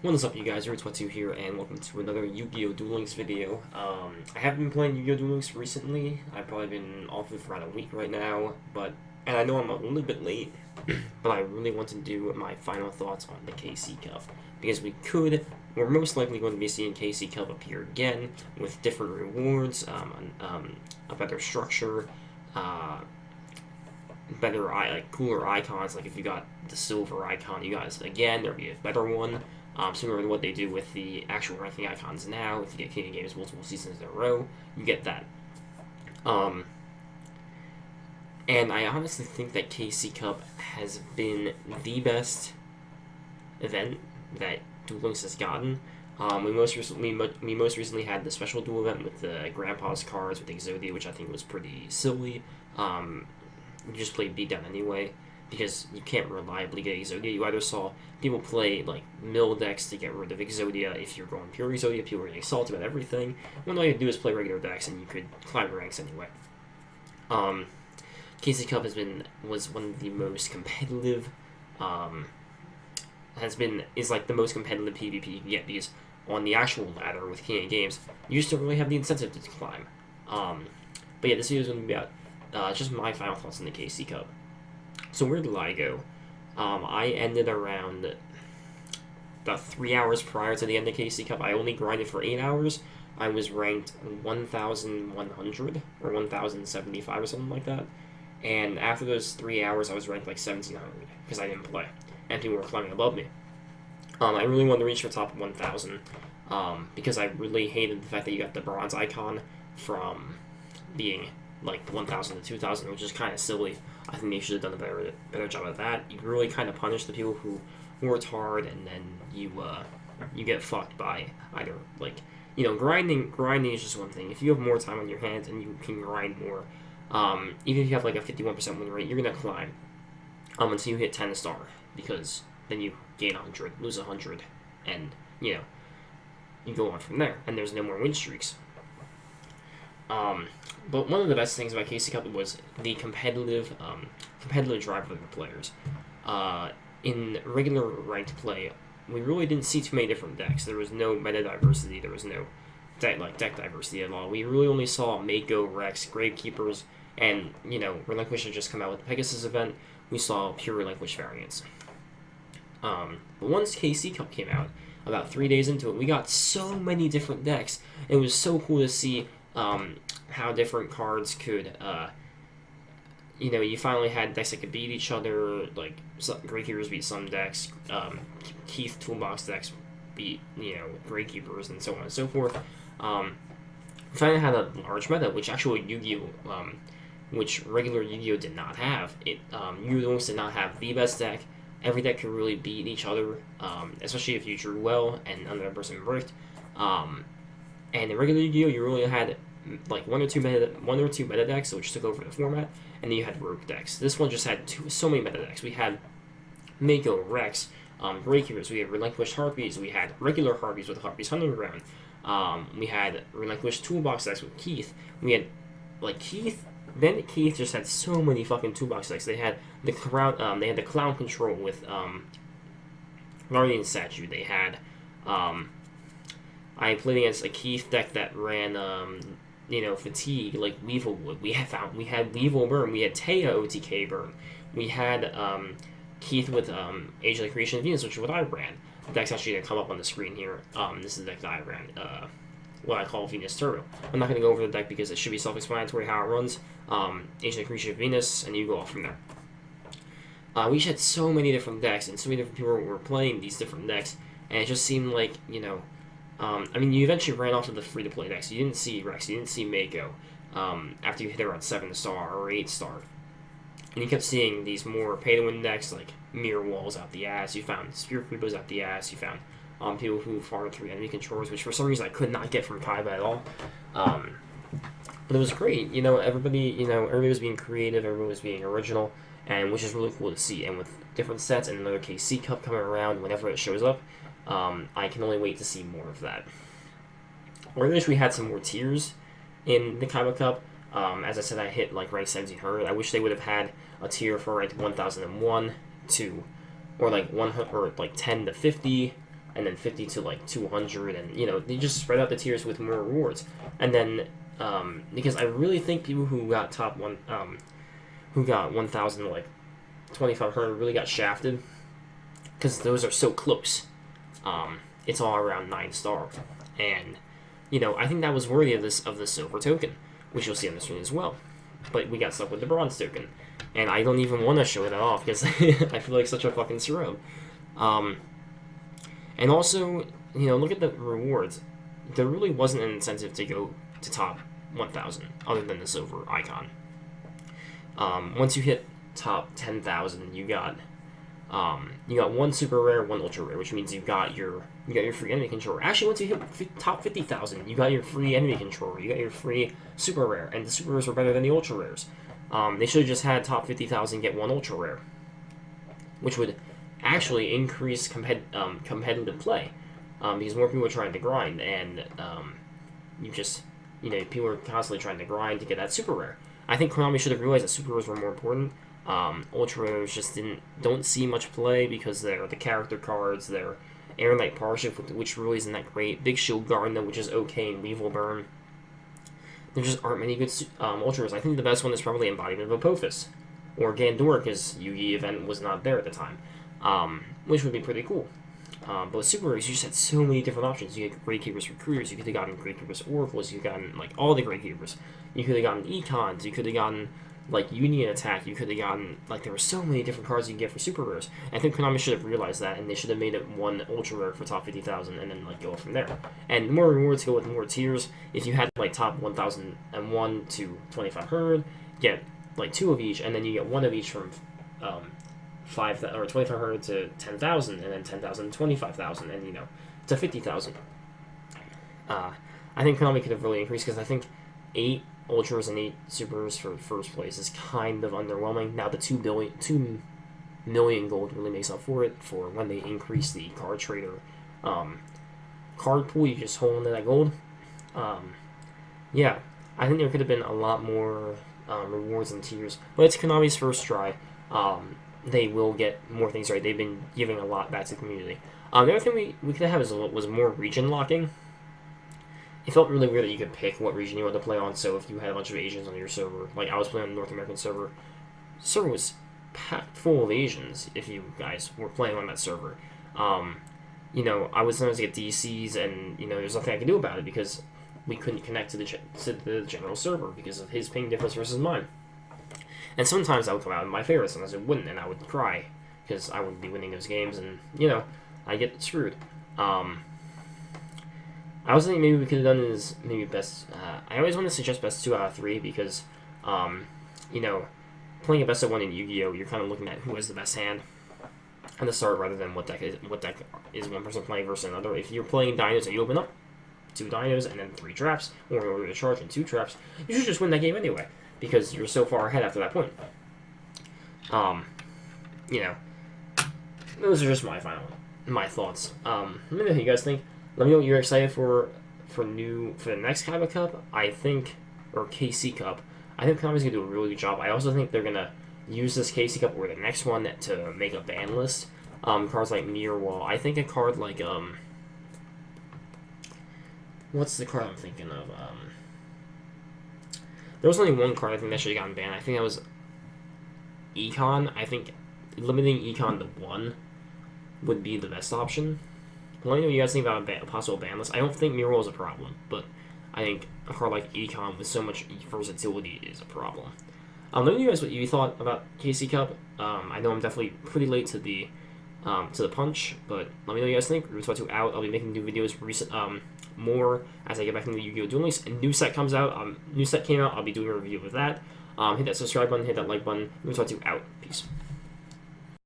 What is up, you guys? Roots12 here, and welcome to another Yu-Gi-Oh! Duel Links video. I haven't been playing Yu-Gi-Oh! Duel Links recently. I've probably been off it for around a week right now, and I know I'm a little bit late, but I really want to do my final thoughts on the KC Cup, because we're most likely going to be seeing KC Cup appear again, with different rewards, a better structure, cooler icons. Like if you got the silver icon, you guys again, there'll be a better one. Similar to what they do with the actual ranking icons now. If you get King of Games multiple seasons in a row, you get that. And I honestly think that KC Cup has been the best event that Duel Links has gotten. We most recently had the special duel event with the Grandpa's cards with Exodia, which I think was pretty silly. You just play beatdown anyway, because you can't reliably get Exodia. You either saw people play like mill decks to get rid of Exodia if you're going pure Exodia, people were getting salty about everything. One way to do is play regular decks and you could climb ranks anyway. KC Cup was one of the most competitive, is like the most competitive PvP you can get, because on the actual ladder with King of Games, you just don't really have the incentive to climb. But yeah, this video is going to be about just my final thoughts on the KC Cup. So where did I go? I ended around about 3 hours prior to the end of KC Cup. I only grinded for 8 hours. I was ranked 1,100 or 1,075 or something like that. And after those 3 hours, I was ranked like 1,700 because I didn't play, and people were climbing above me. I really wanted to reach the top of 1,000 because I really hated the fact that you got the bronze icon from being like 1,000 to 2,000, which is kind of silly. I think they should have done a better job of that. You really kind of punish the people who worked hard, and then you get fucked by either grinding. Grinding is just one thing. If you have more time on your hands and you can grind more, even if you have like a 51% win rate, you're gonna climb until you hit 10 star, because then you gain 100, lose 100, and you go on from there, and there's no more win streaks. But one of the best things about KC Cup was the competitive drive of the players. In regular ranked play, we really didn't see too many different decks. There was no meta diversity. There was no deck diversity at all. We really only saw Mako, Rex, Gravekeepers, and Relinquish had just come out with the Pegasus event. We saw pure Relinquish variants. But once KC Cup came out, about 3 days into it, we got so many different decks. It was so cool to see how different cards could, you finally had decks that could beat each other, like Gravekeepers beat some decks, Keith Toolbox decks beat, Gravekeepers, and so on and so forth. We finally had a large meta, which actually Yu-Gi-Oh! Which regular Yu-Gi-Oh! Did not have. Yu-Gi-Oh! Did not have the best deck. Every deck could really beat each other, especially if you drew well and another person bricked. And in regular Yu-Gi-Oh! You really had like one or two meta decks, which took over the format, and then you had rogue decks. This one just had so many meta decks. We had Mako, Rex, Gravekeepers, we had Relinquished Harpies, we had regular Harpies with Harpies Hunting Ground, we had Relinquished Toolbox decks with Keith. We had Keith. Then Keith just had so many fucking toolbox decks. They had the Clown Control with Guardian Statue. They had I played against a Keith deck that ran Fatigue, like Weevil Wood. We had Weevil Burn. We had Taya OTK Burn. We had Keith with Age of the Creation of Venus, which is what I ran. The deck's actually gonna come up on the screen here. This is the deck that I ran. What I call Venus Turbo. I'm not going to go over the deck because it should be self-explanatory how it runs. Age of the Creation of Venus, and you go off from there. We just had so many different decks, and so many different people were playing these different decks, and it just seemed like, you eventually ran off of the free-to-play decks. You didn't see Rex, you didn't see Mako, after you hit around 7 star or 8 star. And you kept seeing these more pay-to-win decks, like Mirror Walls out the ass, you found Spirit Creepers out the ass, you found people who farmed through enemy controllers, which for some reason I could not get from Kaiba at all. But it was great. Everybody was being creative, everybody was being original, and which is really cool to see. And with different sets and another KC Cup coming around whenever it shows up, I can only wait to see more of that. I wish we had some more tiers in the Kaiba Cup. As I said, I hit like rank 1700. I wish they would have had a tier for rank 1001 to, or like 100, or like 10 to 50. and then 50 to like 200, and they just spread out the tiers with more rewards. And then because I really think people who got top one, who got 1,000 like 2,500 really got shafted because those are so close. It's all around 9-star, and I think that was worthy of the silver token, which you'll see on the screen as well. But we got stuck with the bronze token, and I don't even want to show that off because I feel like such a fucking scrub. And also, look at the rewards. There really wasn't an incentive to go to top 1,000 other than the silver icon. Once you hit top 10,000, you got one super rare, one ultra rare, which means you got your free enemy controller. Actually, once you hit top 50,000, you got your free enemy controller. You got your free super rare, and the super rares were better than the ultra rares. They should have just had top 50,000 get one ultra rare, which would actually increase competitive play, because more people are trying to grind, and people are constantly trying to grind to get that super rare. I think Konami should have realized that super rares were more important. Ultra rares just don't see much play because they're the character cards. They're Air Knight Parship, which really isn't that great. Big Shield Garden, which is okay, and Weevil Burn. There just aren't many good ultra rares. I think the best one is probably Embodiment of Apophis, or Gandor, because Yugi event was not there at the time, which would be pretty cool. But with super rares, you just had so many different options. You had Great Keepers Recruiters, you could have gotten Great Keepers Oracles, you could have gotten like all the Great Keepers. You could have gotten Econs, you could have gotten like Union Attack, you could have gotten, like, there were so many different cards you can get for super rares. I think Konami should have realized that, and they should have made it one ultra rare for top 50,000 and then like go from there. And more rewards go with more tiers. If you had like top 1,001 to 2,500, get like 2 of each, and then you get 1 of each from 2,500 to 10,000, and then 10,000 to 25,000, and to 50,000. I think Konami could have really increased, because I think 8 ultras and 8 supers for first place is kind of underwhelming. Now the 2 million gold really makes up for it for when they increase the card trader card pool. You just hold into that gold. Yeah, I think there could have been a lot more rewards and tiers, but it's Konami's first try. They will get more things right. They've been giving a lot back to the community. The other thing we could have was more region locking. It felt really weird that you could pick what region you wanted to play on. So if you had a bunch of Asians on your server, like I was playing on the North American server, the server was packed full of Asians. If you guys were playing on that server, I would sometimes get DCs, and there's nothing I could do about it because we couldn't connect to the general server because of his ping difference versus mine. And sometimes I would come out in my favor, sometimes it wouldn't, and I would cry because I wouldn't be winning those games, and I get screwed. I was thinking maybe we could have done is maybe best. I always want to suggest best 2 out of 3 because, playing a best of 1 in Yu-Gi-Oh, you're kind of looking at who has the best hand at the start rather than what deck is one person playing versus another. If you're playing dinos and you open up 2 dinos and then 3 traps, or in order to charge and 2 traps, you should just win that game anyway because you're so far ahead after that point. Those are just my thoughts. Let me know what you guys think. Let me know what you're excited for the next Kaiba Cup, I think, or KC Cup. I think Konami's gonna do a really good job. I also think they're gonna use this KC Cup or the next one to make a ban list. Cards like Mirror Wall. I think a card like what's the card I'm thinking of? There was only one card I think that should have gotten banned. I think that was Econ. I think limiting Econ to 1 would be the best option. Let me know what you guys think about a possible ban list. I don't think Mural is a problem, but I think a card like Econ with so much versatility is a problem. Let me know you guys what you thought about KC Cup. I know I'm definitely pretty late to the punch, but let me know what you guys think. Roots2 out. I'll be making new videos more as I get back into the Yu-Gi-Oh! Duel Links. A new set comes out. New set came out. I'll be doing a review of that. Hit that subscribe button. Hit that like button. Roots2 out. Peace.